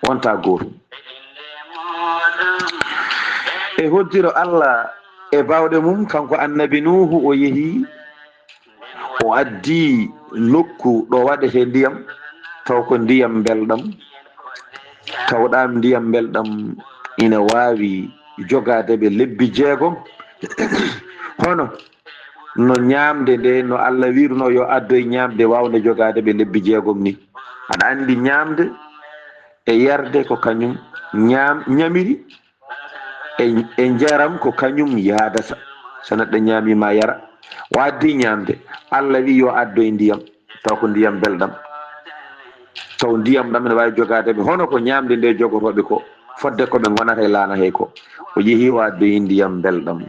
wonta goto e hoddiro Allah e bawɗe mum kanko annabi Nuhu o yeehi o addi nokku ɗo waɗete ndiyam taw ko ndiyam belɗam tawɗam ndiyam belɗam ina wawi jogadeɓe lebbi 6 hono no ñamde nde no Allah wirno yo addoye ñamde wawde jogadeɓe lebbi 6 ni aɗa andi ñamde e yarde ko kañum ñamiri e jaram ko kañum yadata so neɗɗo ñamima yara waddi ñamde Allah wi yo addoye ndiyam taw ko ndiyam belɗam taw ndiyam ɗam ne wawi jogadeɓe hono ko ñamde nde jogotoɓe ko fodde koɓe gonata e laana he ko o yeehi o addoye ndiyam belɗam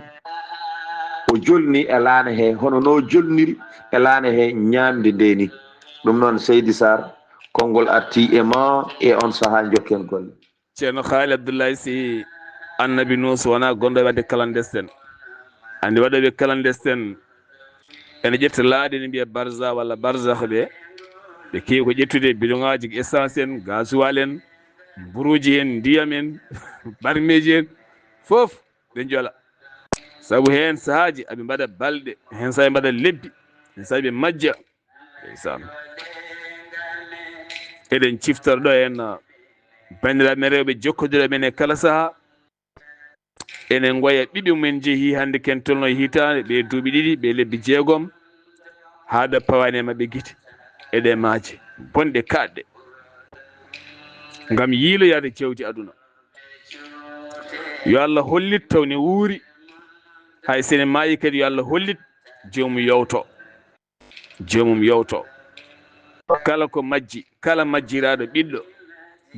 o jolni e laana he hono no jolniri e laana he ñamde ndeni ɗum noon Seydi Sarr konngol arti e ma e on saaha jokken golle ceerno Haali Abdoulaye Sy annabi Nuh so wona gonɗo e wadde clandestine andi waɗoɓe clandestine ene ƴetta laaɗi ne mbiya barza walla barzah ɓe kewi ko ƴettude bidon ngaji essence en gasoil en buruji en ndiyam en barmeji en fof ɓe joola saabu hen sahaji aɓe mbaɗa balɗe hen saaha mbaɗa lebbi hen saaha ɓe majja ndeysan eɗen ciftorɗo en bandiraɓe men rewɓe jokkodire men e kala saaha enen goya ɓiɓe mumen jeehi hande ken tolno hitande ɓe duuɓi 2 ɓe lebbi 6 haɗa pawani e mabɓe guite eɗe maaje bonɗe kaɗɗe ngam yiiloyade cewti aduna yo Allah hollit tawne wuuri hay sene maayi kadi yo Allah hollit jomum yewto kala ko majji kala majjiraɗo ɓiɗɗo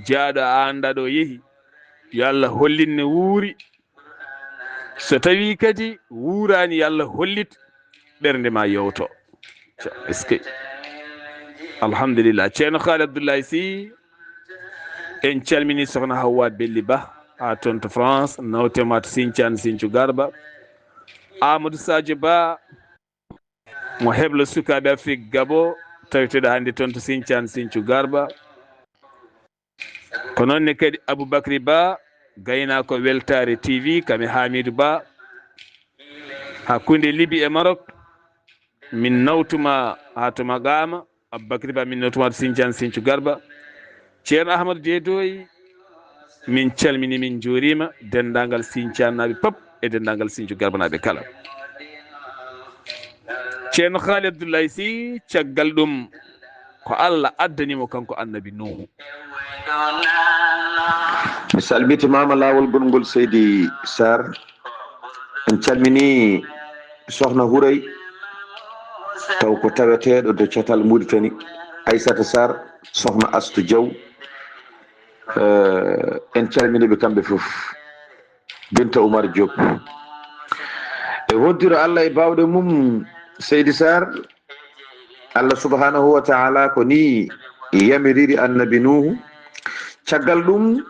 jaaɗo andaɗo yeehi yo Allah hollinne wuuri so tawi kadi wuurani yo Allah hollit ɓernde ma yewto est ce que alhamdulillah ceerno Haali Abdoulaye Sy en calmini sokhna Hawwa Belli Ba ha toon to France nawtema to Sinthiane Sinthiou Garba Amadou Sadio Ba mo heblo sukaɓe Afrique Gabo tawiteɗo hande toon to Sinthiane Sinthiou Garba ko noonne kadi Aboubacry Ba gaynako Weltare TV kami Hamidou Ba hakkude Libye e Maroc min nawtuma ha to Magama Aboubacry Ba min nawtuma to Sinthiane Sinthiou Garba ceerno Ahmadou Dedoy min calmini min juurima dendagal Sinthiane naɓe pop e dendagal Sinthiou Garba naɓe kala ceerno Haali Abdoulaye Sy caggal ɗum ko Allah addanimo kanko annabi Nuhu mi salmitimama lawol gongol Seydi Sarr en calmini sokhna Hourey taw ko taweteɗo do catal Mauritanie Aissata Sarr sokhna Astou Diaw en calminiɓe kamɓe fof Binta Oumar Diop e woddiro Allah e bawɗe mum Seydi Sarr Allah subhanahu wa ta'ala ko ni yamiriri annabi Nuhu caggal ɗum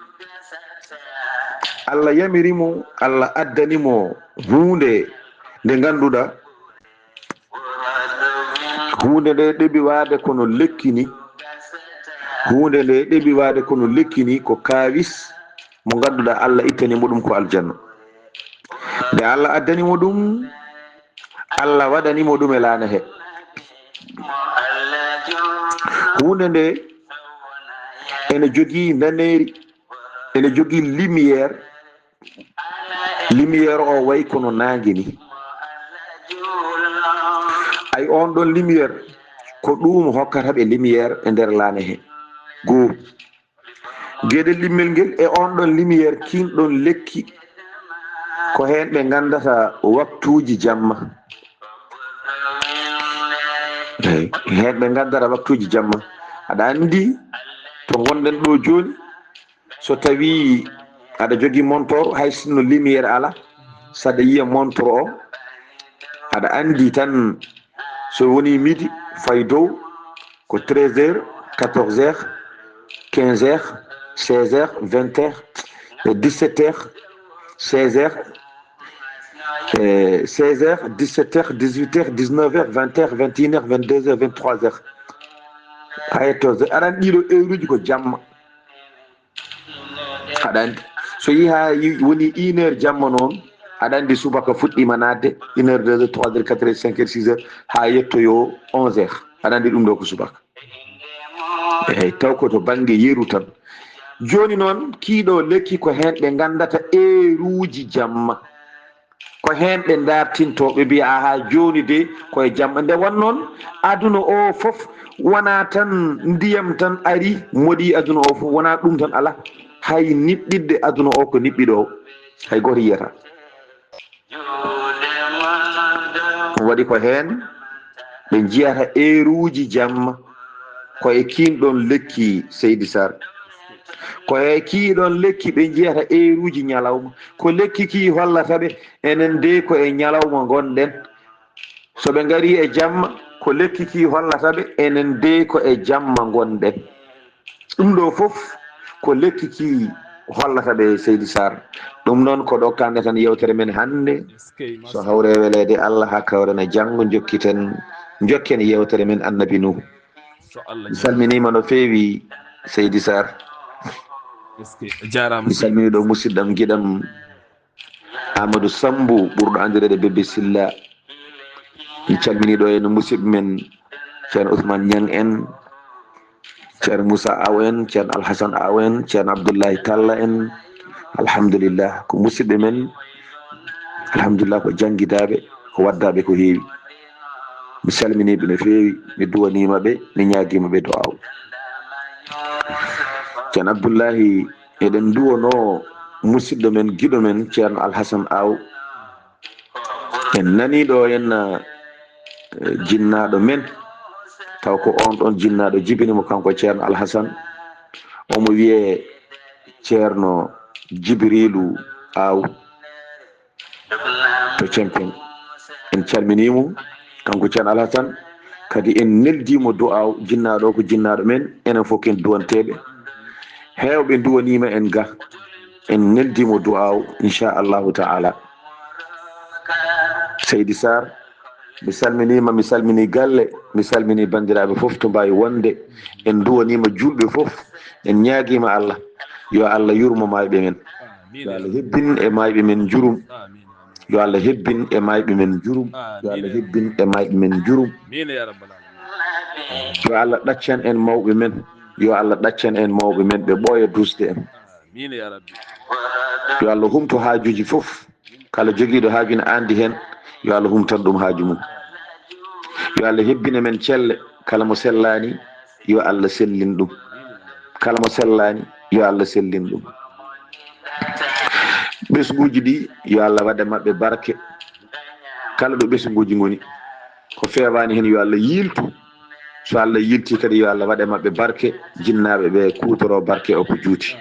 Allah yamirimo Allah addanimo hunde nde ganduɗa hunde nde ɗeɓi wade kono lekkini hunde nde ɗeɓi wade kono lekkini ko kawis mo ganduɗa Allah ittanimo ɗum ko aljanna nde Allah addanimo ɗum Allah waɗanimo ɗum e laana he hunde nde ene jogii naneri ene jogii lumière o way kono nangue ni ay on ɗon lumière ko ɗum hokkata ɓe lumière e nder laane he goo gueɗe limmel ngel e on ɗon lumière kinɗon lekki ko hen ɓe gandata waktuji jamma hen ɓe gandata waktuji jamma aɗa andi to gonɗen ɗo joni so tawi aɗa jogui montor hay sinno lumiére ala saɗa yiya montor o aɗa andi tan so woni midi fay dow ko 13 heures 14 heures 15 heures 16 heures 20 heures 17 heures 16 heures 16 heures 17 heures 18 heures 19 heures 20 heures 21 heures 22 heures 23 heures hayto aɗa andi ɗiɗo heure uji ko jamma aɗa andi so yi ha woni 1 heure jamma noon aɗa andi subaka fuɗɗima nadde 1 heure 2 heures 3 heures 4 heures 5 heures 6 heures ha yettoyo 11 heures aɗa andi ɗum ɗo ko subaka eyyi taw koto banggue yeru tan joni noon kiiɗo lekki ko hen ɓe gandata heure uji jamma ko hen ɓe dartintoɓe mbiya ha joni de koye jamma nde wan noon aduna o foof wona tan ndiyam tan ari moɗi aduna o foof wona ɗum tan ala hay niɓɓidde aduna o ko niɓɓiɗo o hay goto yiyata waɗi ko hen ɓe jiyata heure uji jamma koye kinɗon lekki Seydi Sar koye kiiɗon lekki ɓe jiyata heure uji ñalawma ko lekki ki hollata ɓe enen de ko e ñalawma gonɗen soɓe gari e jamma ko lekki ki hollata ɓe enen de ko e jamma gonɗen ɗum ɗo foof ko lekki ki hollata ɓe Seydi Sar ɗum noon ko ɗo kande tan yewtere men hande so hawre welede Allah ha kawrena janggo jokken yewtere men annabi Nuh mi salminima no feewi Seydi Sar jarama mi salmini ɗo musidɗam guiɗam Amadou Sambou ɓurɗo andirede Bébé Silla mi calmini ɗo en musidɓe men ceerno Ousmane Niang en ceerno Moussa Aw en ceerno Alhassane Aw en ceerno Abdoullahi Talla en alhamdulillah ko musidɓe men alhamdulillah ko jangguidaɓe ko waddaɓe ko heewi mi salminiɓe no feewi mi duwanimaɓe mi ñaguimaɓe do aw ceerno Abdoullahi eɗen duwono musidɗo men guiɗo men ceerno Alhassane Aw en naniɗo en jinnaɗo men taw ko on ɗon jinnaɗo jibinimo kanko ceerno Alhassane omo wiye ceerno Djibrilu Aw to Cempen en calminimo kanko ceerno Alhassane kadi en neldimo du'aw jinnaɗo ko jinnaɗo men enen fof ken duwanteɓe hewɓe duwanima en ga en neldimo du'aw inchallahu taala Seydi Sar mi salminima mi salmini galle mi salmini bandiraɓe foof to mbawi wonde en duwanima julɓe foof en ñaguima Allah yo Allah yurmo mayɓe men yo Allah hebbin e mayɓe men jurum yo Allah hebbin e mayɓe men jurum yo Allah hebbin e mayɓe men jurum yo Allah ɗaccan en mawɓe men yo Allah ɗaccan en mawɓe men ɓe ɓooya dusde en yo Allah humto haajuji foof kala joguiɗo haaju ne andi hen yo Allah humtan ɗum haaju mum yo Allah hebbina men celle kala mo sellani yo Allah sellin ɗum kala mo sellani yo Allah sellin ɗum ɓesguji ɗi yo Allah waɗe mabɓe barke kala ɗo ɓesguji goni ko fewani hen yo Allah yiltu so Allah yilti kadi yo Allah waɗe mabɓe barke jinnaɓe ɓe kutoro barke o ko juuti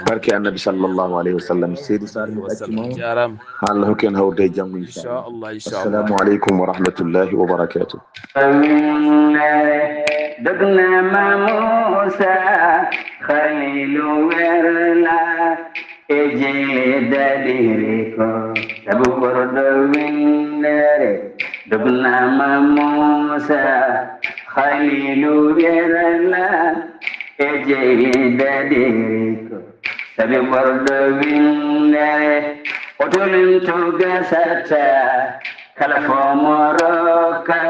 barke annabi sallllahu alayhi wa sallam Seydi Sar mi ɗaccima ha Allah hokki en hawrde janggo inchallah assalamu aleykum wa rahmatullahi wa barakatuh dogna ma Musa Khalilu werla e jele dadiri ko sabu bordo winnere dogna ma Musa Khalilu werla e jele dadiri ko sabu bordo winnere otolin to gasata kala fo moroka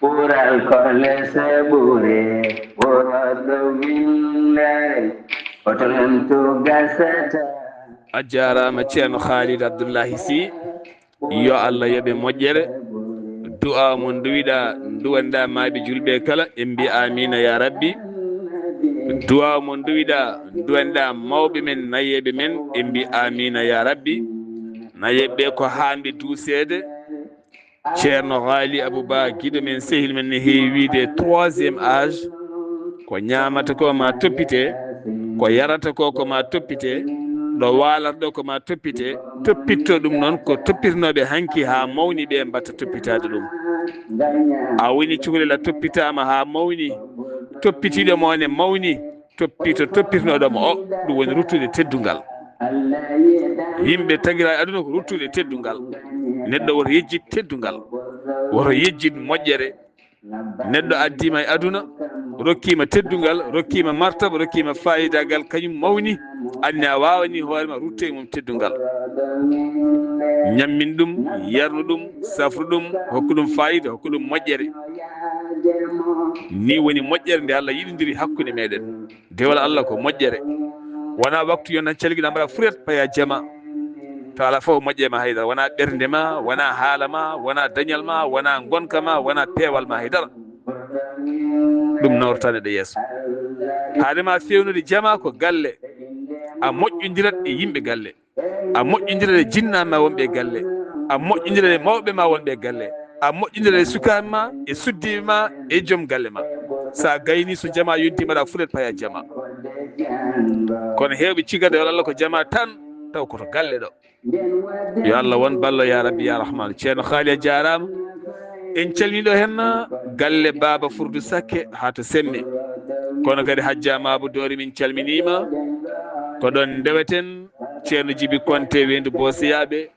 ɓural kole sebure ɓoroɗo windere otolentu gasata. a jarama ceerno Khalid Abdoullahi Sy yo Allah yoɓe moƴƴere du'a mo duwiɗa duwanɗa maaɓe julɓe kala en mbi amina ya rabbi. du'a mo duwiɗa duwanɗa mawɓe men nayeɓe men en mbi amina ya rabbi. nayeɓe ko hamɓe duusede ceerno Ghali Abouba guiɗo men sehil men ne heewi wiide 3e âge ko ñamata ko ma toppite ko yarata ko ko ma toppite ɗo walata ɗo ko ma toppite toppitto ɗum noon ko toppitanoɓe hanki ha mawni ɓe mbatta toppitade ɗum. a woni cukalel a toppitama ha mawni toppitiɗo mo ne mawni toppito toppitanoɗomo o ɗum woni ruttude teddungal. yimɓe tagira e aduna ko ruttude teddungal. neɗɗo woto yejjid teddungal, woto yejjid moƴƴere. neɗɗo addima e aduna rokkima teddungal, rokkima martaba, rokkima fayidagal, kañum mawni anne a wawani hoorema rutte mum teddungal. ñammin ɗum, yarnu ɗum, safru ɗum, hokku ɗum fayida, hokku ɗum moƴƴere. ni woni moƴƴere nde Allah yiɗidiri hakkude meɗen. dewal Allah ko moƴƴere, wona waktu yon tan calguiɗa mbaɗa furet paya jama to ala fof moƴƴe ma haydara, wona ɓernde ma, wona haala ma, wona dañal ma, wona gonka ma, wona peewal ma haydara. ɗum nawrata neɗɗo yeeso. haadema fewnude jama ko galle, a moƴƴodirat e yimɓe galle, a moƴƴodirat e jinnama wonɓe e galle, a moƴƴodirat e mawɓe ma wonɓe e galle, a moƴƴodirat e sukaɓe ma, e suddiɓe ma, e joom galle ma. sa gayni so jama yonti mbaɗa furet paya jama. kono hewɓe cigade wala Allah ko jama tan taw koto galle ɗo. yo Allah won ballo ya rabbi ya rahman. ceerno Haali a jarama. en calmiɗo hen galle baba Furdou Sakke ha to Senne, kono kadi hajja Mabou Dori min calminima. ko ɗon ndeweten ceerno Djibi Konté wendu Bosiyaɓe,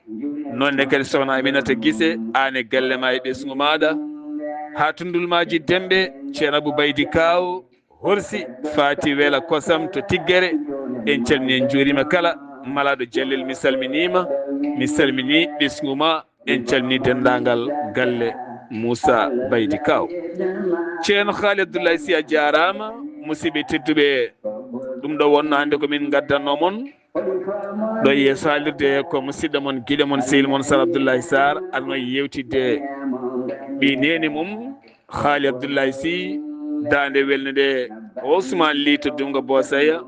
nonne kadi sohna Aminata Guissé ane galle ma e ɓesgu maɗa. ha tundulmaji Dembe ceerno Abou Baydi Kaw Horsi Fati Wela Kosam to Tiggere. en calmini en juurima kala malaɗo Jallel mi salminima, mi salmini ɓesgu ma, en calmini dendagal galle Moussa Baydi Kaw. ceerno Khalid Abdoullahi Sy a jarama. musidɓe tedduɓe, ɗum ɗo wonno hande komin gaddanno moon ɗo yeeso haalirde ko musidɗo moon guiɗo moon sehil moon Sar Abdoullahi Sarr aɗano yewtidde ɓi nene mum Haali Abdoullahi Sy dande welne nde Ousmane Ly to Dunga Bosaya,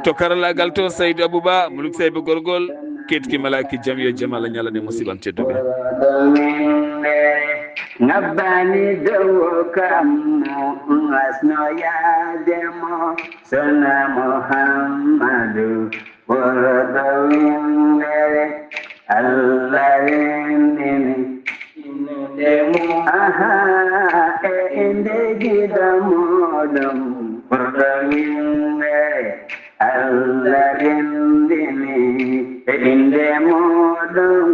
to karallagal to Saydou Abouba Muluk Saybe gorgol ketki malaki jam yo jaam Allah ñalane musibam tedduɓe. ngabbani dowo kam asno yademo sona Muhammadu ɓoroɗo windere Allah rendini inodemo aha e inde giɗo moɗon ɓoroɗo windere Allah rendini e inde moɗon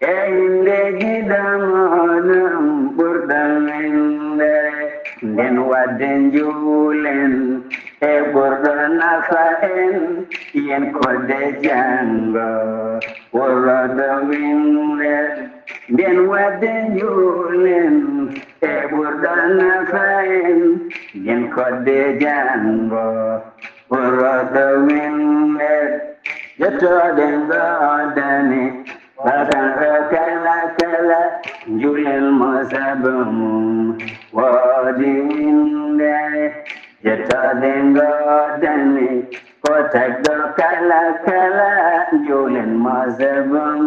e inde giɗo moɗon ɓurɗo windere nden wadde juulen e ɓurɗo nafa en yen kodde janngo ɓurɗo windere nden wadde juulen e ɓurɗo nafa en yen kodde janngo ɓurɗo windere jettoɗen goɗani bakara kala kala julel mosabum wodi windere jettoɗe goɗani ko tagɗo kala kala julel mosabum